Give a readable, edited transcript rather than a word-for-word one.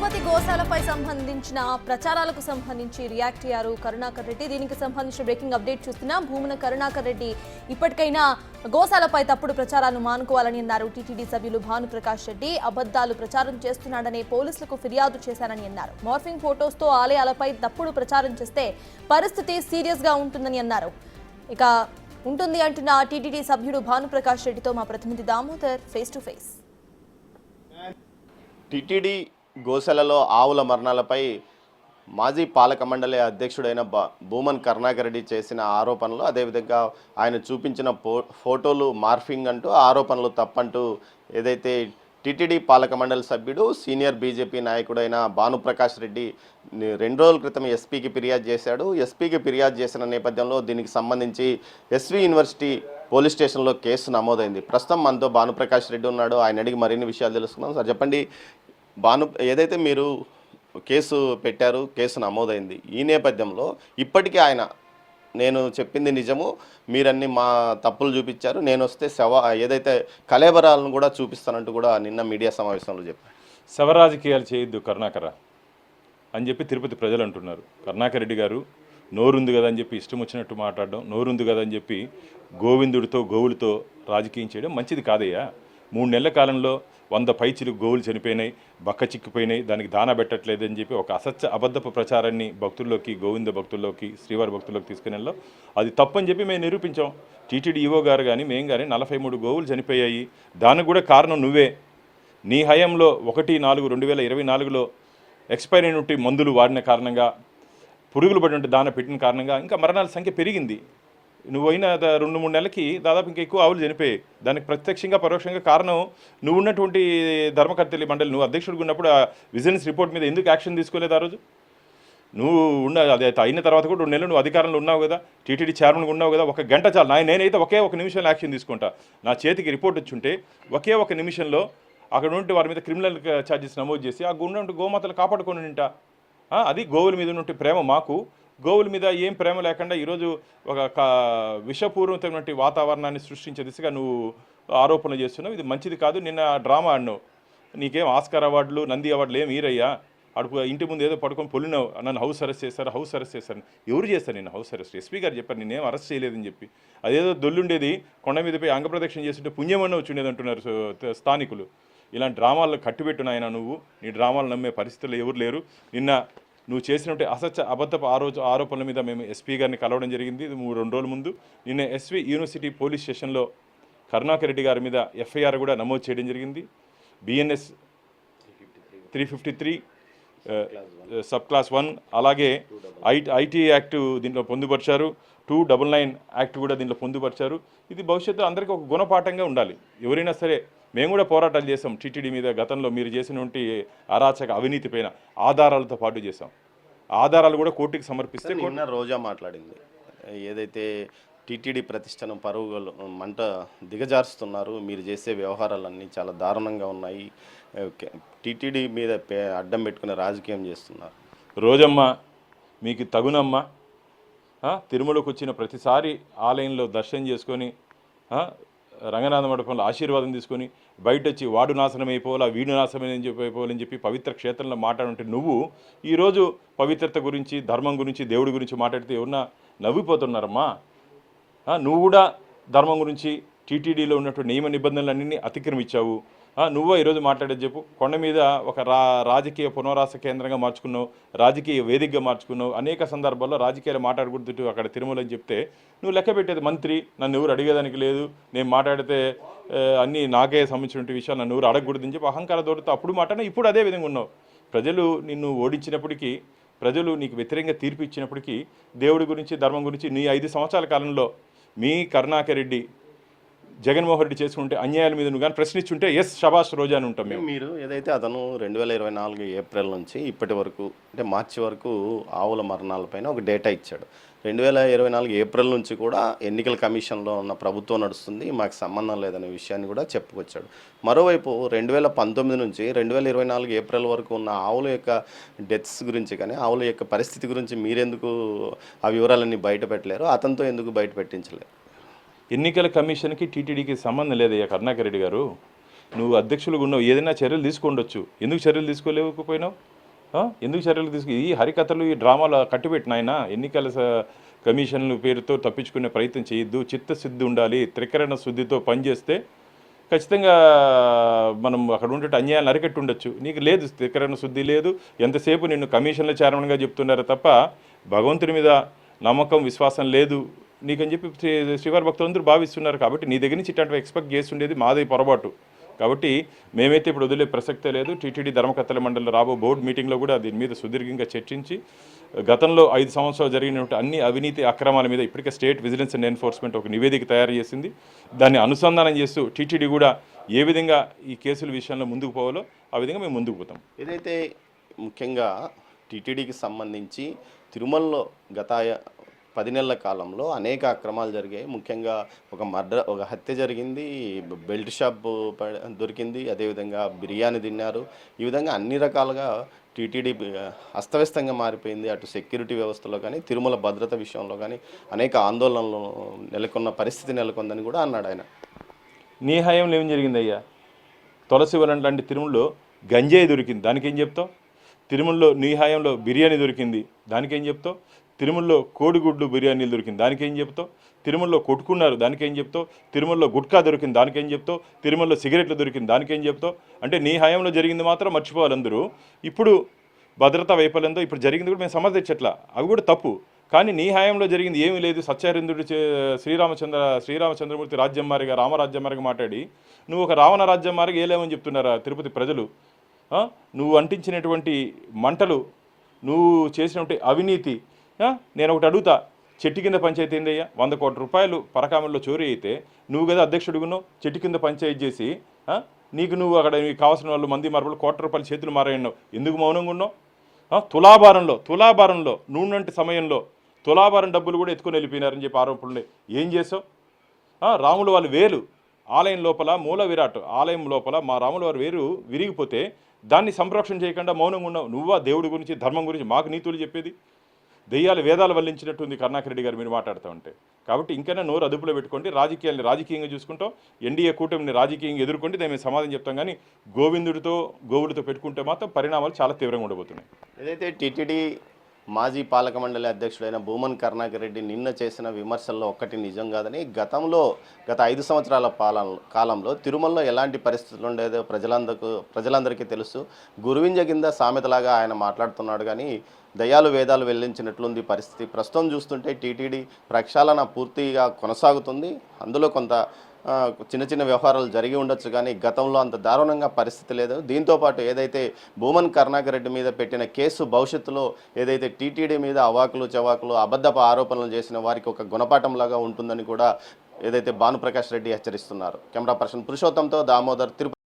తిరుపతి గోశాలపై సంబంధించిన ప్రచారాలకు సంబంధించి రియాక్ట్ అయ్యారు కరుణాకర్ రెడ్డి. దీనికి సంబంధించిన బ్రేకింగ్ అప్డేట్ చూస్తున్నాం. భూమన కరుణాకర్ రెడ్డి ఇప్పటికైనా గోశాలపై తప్పుడు ప్రచారాలను మానుకోవాలని అన్నారు. టీటీడీ సభ్యులు భానుప్రకాష్ రెడ్డి అబద్ధాలు ప్రచారం చేస్తున్నాడనే పోలీసులకు ఫిర్యాదు చేశారని అన్నారు. మార్ఫింగ్ ఫోటోస్తో ఆలయాలపై తప్పుడు ప్రచారం చేస్తే పరిస్థితి సీరియస్ గా ఉంటుందని అన్నారు. ఇక ఉంటుంది అంటున్న టీటీడీ సభ్యుడు భానుప్రకాష్ రెడ్డితో మా ప్రతినిధి Damodar face to face. TTD గోశాలలో ఆవుల మరణాలపై మాజీ పాలక మండలి అధ్యక్షుడైన భూమన్ కరుణాకర్ రెడ్డి చేసిన ఆరోపణలు, అదేవిధంగా ఆయన చూపించిన ఫోటోలు మార్ఫింగ్ అంటూ ఆరోపణలు తప్పంటూ ఏదైతే టీటీడీ పాలక మండలి సభ్యుడు సీనియర్ బీజేపీ నాయకుడైన భానుప్రకాష్ రెడ్డి 2 రోజుల క్రితం ఎస్పీకి ఫిర్యాదు చేశాడు. ఎస్పీకి ఫిర్యాదు చేసిన నేపథ్యంలో దీనికి సంబంధించి ఎస్వి యూనివర్సిటీ పోలీస్ స్టేషన్లో కేసు నమోదైంది. ప్రస్తుతం మనతో భానుప్రకాష్ రెడ్డి ఉన్నాడు. ఆయన అడిగి మరిన్ని విషయాలు తెలుసుకున్నాం. సార్ చెప్పండి, ఏదైతే మీరు కేసు పెట్టారు, కేసు నమోదైంది, ఈ నేపథ్యంలో ఇప్పటికీ ఆయన నేను చెప్పింది నిజము, మీరన్నీ మా తప్పులు చూపించారు, నేను వస్తే ఏదైతే కలేబరాలను కూడా చూపిస్తానంటూ కూడా నిన్న మీడియా సమావేశంలో చెప్పారు. శవరాజకీయాలు చేయొద్దు కరుణాకర అని చెప్పి తిరుపతి ప్రజలు అంటున్నారు. కరుణాకర్ రెడ్డి గారు నోరుంది కదా అని చెప్పి ఇష్టం వచ్చినట్టు మాట్లాడడం, నోరుంది కదా అని చెప్పి గోవిందుడితో గోవులతో రాజకీయం చేయడం మంచిది కాదయ్యా. 3 నెలల కాలంలో 100 పైచిలకు గోవులు చనిపోయినాయి, బక్క చిక్కిపోయినాయి, దానికి దానా పెట్టట్లేదని చెప్పి ఒక అబద్ధపు ప్రచారాన్ని భక్తుల్లోకి, గోవింద భక్తుల్లోకి, శ్రీవారి భక్తుల్లోకి తీసుకునేలో అది తప్పని చెప్పి మేము నిరూపించాం. టీటీడీ ఈవో గారు కానీ మేము కానీ 43 గోవులు చనిపోయాయి. దానికి కూడా కారణం నువ్వే. నీ హయాంలో 1/4/2024లో ఎక్స్పైరీ నుండి మందులు వాడిన కారణంగా, పురుగులు పడినట్టు దాన పెట్టిన కారణంగా ఇంకా మరణాల సంఖ్య పెరిగింది. నువ్వు అయిన 2-3 నెలలకి దాదాపు ఇంకా ఎక్కువ ఆవులు చనిపోయాయి. దానికి ప్రత్యక్షంగా పరోక్షంగా కారణం నువ్వు ఉన్నటువంటి ధర్మకర్తలి మండలి, నువ్వు అధ్యక్షుడిగా ఉన్నప్పుడు ఆ విజిలెన్స్ రిపోర్ట్ మీద ఎందుకు యాక్షన్ తీసుకోలేదు? ఆ రోజు నువ్వు అదే అయిన తర్వాత కూడా 2 నెలలు నువ్వు అధికారంలో ఉన్నావు కదా, టీటీడీ చైర్మన్గా ఉన్నావు కదా. 1 గంట చాలు, నేనైతే ఒకే 1 నిమిషంలో యాక్షన్ తీసుకుంటా. నా చేతికి రిపోర్ట్ వచ్చుంటే ఒకే 1 నిమిషంలో అక్కడ ఉంటే వారి మీద క్రిమినల్ ఛార్జెస్ నమోదు చేసి ఆ గుండె గోమాతలు కాపాడుకొని ఉంటా. అది గోవుల మీద ఉన్నటువంటి ప్రేమ మాకు. గోవుల మీద ఏం ప్రేమ లేకుండా ఈరోజు ఒక విషపూర్వకమైనటువంటి వాతావరణాన్ని సృష్టించే దిశగా నువ్వు ఆరోపణలు చేస్తున్నావు. ఇది మంచిది కాదు. నిన్న డ్రామా ఆడినావు. నీకేం ఆస్కార్ అవార్డులు, నంది అవార్డులు ఏం ఈరయ్యా. అడుపు ఇంటి ముందు ఏదో పడుకొని పొలినావు. నన్ను హౌస్ అరెస్ట్ చేశారు. ఎవరు చేస్తారు నిన్ను హౌస్ అరెస్ట్? ఎస్పీ గారు చెప్పారు నేనేం అరెస్ట్ చేయలేదని చెప్పి. అదేదో దొల్లుండేది, కొండ మీద పోయి అంగప్రదక్షిణ చేస్తుంటే పుణ్యమన్న వచ్చుండేది అంటున్నారు స్థానికులు. ఇలాంటి డ్రామాల్లో కట్టుబెట్టున ఆయన నువ్వు. నీ డ్రామాలు నమ్మే పరిస్థితుల్లో ఎవరు లేరు. నిన్న నువ్వు చేసినట్టు అబద్ధపు ఆరోపణల మీద మేము ఎస్పీ గారిని కలవడం జరిగింది 2 రోజుల ముందు. నిన్న ఎస్వి యూనివర్సిటీ పోలీస్ స్టేషన్లో కరుణాకర్ రెడ్డి గారి మీద ఎఫ్ఐఆర్ కూడా నమోదు చేయడం జరిగింది. బిఎన్ఎస్ 353 సబ్ క్లాస్ 1, అలాగే ఐటీ యాక్ట్ దీంట్లో పొందుపరిచారు. 299 యాక్ట్ కూడా దీంట్లో పొందుపరిచారు. ఇది భవిష్యత్తు అందరికీ ఒక గుణపాఠంగా ఉండాలి. ఎవరైనా సరే, మేము కూడా పోరాటాలు చేసాం టీటీడీ మీద. గతంలో మీరు చేసినటువంటి అరాచక అవినీతి పైన ఆధారాలతో పాటు చేసాం. ఆధారాలు కూడా కోర్టుకి సమర్పిస్తే నిన్న రోజా మాట్లాడింది, ఏదైతే టీటీడీ ప్రతిష్టను పరుగులు మంట దిగజారుస్తున్నారు, మీరు చేసే వ్యవహారాలన్నీ చాలా దారుణంగా ఉన్నాయి, టీటీడీ మీద అడ్డం పెట్టుకునే రాజకీయం చేస్తున్నారు. రోజమ్మ మీకు తగునమ్మ. తిరుమలకు వచ్చిన ప్రతిసారి ఆలయంలో దర్శనం చేసుకొని, రంగనాథ మండపంలో ఆశీర్వాదం తీసుకొని బయట వచ్చి వాడు నాశనం అయిపోవాలా, వీడు నాశనం అయిపోవాలని చెప్పి పవిత్ర క్షేత్రంలో మాట్లాడుంటే నువ్వు ఈరోజు పవిత్రత గురించి, ధర్మం గురించి, దేవుడి గురించి మాట్లాడితే ఎవరన్నా నవ్విపోతున్నారమ్మా. నువ్వు కూడా ధర్మం గురించి, టీటీడీలో ఉన్నటువంటి నియమ నిబంధనలన్నీ అతిక్రమించావు. నువ్వో ఈరోజు మాట్లాడేది చెప్పు. కొండ మీద ఒక రాజకీయ పునరాస కేంద్రంగా మార్చుకున్నావు, రాజకీయ వేదికగా మార్చుకున్నావు. అనేక సందర్భాల్లో రాజకీయాలు మాట్లాడకూడదు అక్కడ తిరుమల అని చెప్తే నువ్వు లెక్క పెట్టేది మంత్రి. నన్ను ఎవరు అడిగేదానికి లేదు, నేను మాట్లాడితే అన్నీ నాకే సంబంధించిన విషయాలు నన్ను ఎవరు అడగకూడదని చెప్పి అహంకార దూరతో అప్పుడు మాట్లాడినా ఇప్పుడు అదే విధంగా ఉన్నావు. ప్రజలు నిన్ను ఓడించినప్పటికీ, ప్రజలు నీకు వ్యతిరేకంగా తీర్పు ఇచ్చినప్పటికీ దేవుడి గురించి, ధర్మం గురించి నీ 5 సంవత్సరాల కాలంలో మీ కరుణాకర్ రెడ్డి, జగన్మోహన్ రెడ్డి చేసుకుంటే అన్యాయాల మీద నువ్వు కానీ ప్రశ్నించుంటే ఎస్ షబాష్ రోజా అని ఉంటాం మేము. మీరు ఏదైతే అతను 2024 ఏప్రిల్ నుంచి ఇప్పటి వరకు, అంటే మార్చి వరకు ఆవుల మరణాలపైన ఒక డేటా ఇచ్చాడు. 2024 ఏప్రిల్ నుంచి కూడా ఎన్నికల కమిషన్లో ఉన్న ప్రభుత్వం నడుస్తుంది, మాకు సంబంధం లేదనే విషయాన్ని కూడా చెప్పుకొచ్చాడు. మరోవైపు 2019 నుంచి 2024 ఏప్రిల్ వరకు ఉన్న ఆవుల యొక్క డెత్స్ గురించి కానీ, ఆవుల యొక్క పరిస్థితి గురించి మీరెందుకు ఆ వివరాలన్నీ బయట పెట్టలేరు, అతనితో ఎందుకు బయట పెట్టించలేరు? ఎన్నికల కమిషన్కి టీటీడీకి సంబంధం లేదయ్యా కరుణాకర్ రెడ్డి గారు. నువ్వు అధ్యక్షులుగా ఉన్నావు, ఏదైనా చర్యలు తీసుకోండొచ్చు. ఎందుకు చర్యలు తీసుకోలేకపోయినావు? ఎందుకు చర్యలు తీసుకు ఈ హరికథలు ఈ డ్రామాలు కట్టిపెట్టిన ఆయన ఎన్నికల కమిషన్ల పేరుతో తప్పించుకునే ప్రయత్నం చేయొద్దు, చిత్తశుద్ధి ఉండాలి, త్రికరణ శుద్ధితో పనిచేస్తే ఖచ్చితంగా మనం అక్కడ ఉండే అన్యాయాలను అరికట్టి ఉండొచ్చు. నీకు లేదు, త్రికరణ శుద్ధి లేదు, ఎంతసేపు నిన్ను కమిషన్ల చైర్మన్గా చెప్తున్నారు తప్ప భగవంతుడి మీద నమ్మకం విశ్వాసం లేదు నీకని చెప్పి శ్రీవారి భక్తులందరూ భావిస్తున్నారు. కాబట్టి నీ దగ్గర నుంచి ఇట్లాంటివి ఎక్స్పెక్ట్ చేస్తుండేది మాది పొరపాటు. కాబట్టి మేమైతే ఇప్పుడు వదిలే ప్రసక్తే లేదు. టీటీడీ ధర్మకర్తల మండలి రాబో బోర్డు మీటింగ్లో కూడా దీని మీద సుదీర్ఘంగా చర్చించి గతంలో 5 సంవత్సరాలు జరిగినటువంటి అన్ని అవినీతి అక్రమాల మీద ఇప్పటికే స్టేట్ విజిలెన్స్ అండ్ ఎన్ఫోర్స్మెంట్ ఒక నివేదిక తయారు చేసింది. దాన్ని అనుసంధానం చేస్తూ టీటీడీ కూడా ఏ విధంగా ఈ కేసుల విషయంలో ముందుకు పోవాలో ఆ విధంగా మేము ముందుకు పోతాం. ఏదైతే ముఖ్యంగా టీటీడీకి సంబంధించి తిరుమలలో గత 10 నెలల కాలంలో అనేక అక్రమాలు జరిగాయి. ముఖ్యంగా ఒక హత్య జరిగింది, బెల్ట్ షాప్ దొరికింది, అదేవిధంగా బిర్యానీ తిన్నారు. ఈ విధంగా అన్ని రకాలుగా టీటీడీ అస్తవ్యస్తంగా మారిపోయింది. అటు సెక్యూరిటీ వ్యవస్థలో కానీ తిరుమల భద్రత విషయంలో కానీ అనేక ఆందోళనలు నెలకొన్న పరిస్థితి నెలకొందని కూడా అన్నాడు ఆయన. నీ హయాంలో ఏం జరిగిందయ్యా? తులసివనం లాంటి తిరుమలలో గంజాయి దొరికింది, దానికేం చెప్తావు? తిరుమలలో నీ హయాంలో బిర్యానీ దొరికింది, దానికేం చెప్తావు? తిరుమలలో కోడిగుడ్లు బిర్యానీలు దొరికింది, దానికేం చెప్తావు? తిరుమలలో కొట్టుకున్నారు, దానికేం చెప్తావు? తిరుమలలో గుట్కా దొరికింది, దానికేం చెప్తావు? తిరుమలలో సిగరెట్లు దొరికింది, దానికేం చెప్తావు? అంటే నీ హయాంలో జరిగింది మాత్రం మర్చిపోవాలి అందరూ. ఇప్పుడు భద్రతా వైఫల్యంతో ఇప్పుడు జరిగింది కూడా మేము సమర్థించట్లా, అవి కూడా తప్పు. కానీ నీ హయాంలో జరిగింది ఏమీ లేదు. సత్యహరింద్రుడు శ్రీరామచంద్రమూర్తి రాజ్యం మారిగా రామరాజ్యం మారిగా మాట్లాడి నువ్వు ఒక రావణ రాజ్యం మారిగా ఏలేమని చెప్తున్నారా తిరుపతి ప్రజలు? నువ్వు అంటించినటువంటి మంటలు, నువ్వు చేసినటువంటి అవినీతి. నేను ఒకటి అడుగుతా, చెట్టు కింద పంచాయతీ ఏందయ్యా? 100 కోట్ల రూపాయలు పరకామల్లో చోరీ అయితే నువ్వు కదా అధ్యక్షుడుగున్నావు, చెట్టు కింద పంచాయతీ చేసి నువ్వు అక్కడ నీకు కావాల్సిన వాళ్ళు మంది మార్పులు కోట్ల రూపాయలు చేతులు మారాయన్నావు, ఎందుకు మౌనంగా ఉన్నావు? తులాభారంలో నూనెంటి సమయంలో తులాభారం డబ్బులు కూడా ఎత్తుకొని వెళ్ళిపోయినారని చెప్పి ఆరోపణలు ఏం చేసావు? రాములు వాళ్ళు వేలు ఆలయం లోపల మూల విరాట్ ఆలయం లోపల మా రాముల వారు వేరు విరిగిపోతే దాన్ని సంరక్షణ చేయకుండా మౌనంగా ఉన్నావు. నువ్వా దేవుడి గురించి ధర్మం గురించి మాకు నీతులు చెప్పేది? దెయ్యాలు వేదాలు వల్లించినట్టుంది కరుణాకర్ రెడ్డి గారు మీరు మాట్లాడుతూ ఉంటే. కాబట్టి ఇంకైనా నోరు అదుపులో పెట్టుకోండి, రాజకీయాన్ని రాజకీయంగా చూసుకుంటాం, ఎన్డీఏ కూటమిని రాజకీయంగా ఎదుర్కొంటే దాని మీద సమాధానం చెప్తాం. కానీ గోవిందుడితో గోవులతో పెట్టుకుంటే మాత్రం పరిణామాలు చాలా తీవ్రంగా ఉండబోతున్నాయి. ఏదైతే టీటీడీ మాజీ పాలక మండలి అధ్యక్షుడైన భూమన్ కరుణాకర్ రెడ్డి నిన్న చేసిన విమర్శల్లో ఒక్కటి నిజం కాదని, గత 5 సంవత్సరాల కాలంలో తిరుమలలో ఎలాంటి పరిస్థితులు ఉండేదో ప్రజలందరికీ తెలుసు. గురువింజ కింద సామెతలాగా ఆయన మాట్లాడుతున్నాడు. కానీ దయ్యాలు వేదాలు వెల్లించినట్లుంది పరిస్థితి. ప్రస్తుతం చూస్తుంటే టీటీడీ ప్రక్షాళన పూర్తిగా కొనసాగుతుంది. అందులో కొంత చిన్న వ్యవహారాలు జరిగి ఉండొచ్చు, కానీ గతంలో అంత దారుణంగా పరిస్థితి లేదు. దీంతోపాటు ఏదైతే భూమన్ కరుణాకర్ రెడ్డి మీద పెట్టిన కేసు భవిష్యత్తులో ఏదైతే టీటీడీ మీద అవాకులు చవాకులు అబద్ధపు ఆరోపణలు చేసిన వారికి ఒక గుణపాఠంలాగా ఉంటుందని కూడా ఏదైతే భానుప్రకాష్ రెడ్డి హెచ్చరిస్తున్నారు. కెమెరా పర్సన్ పురుషోత్తంతో దామోదర్, తిరుపతి.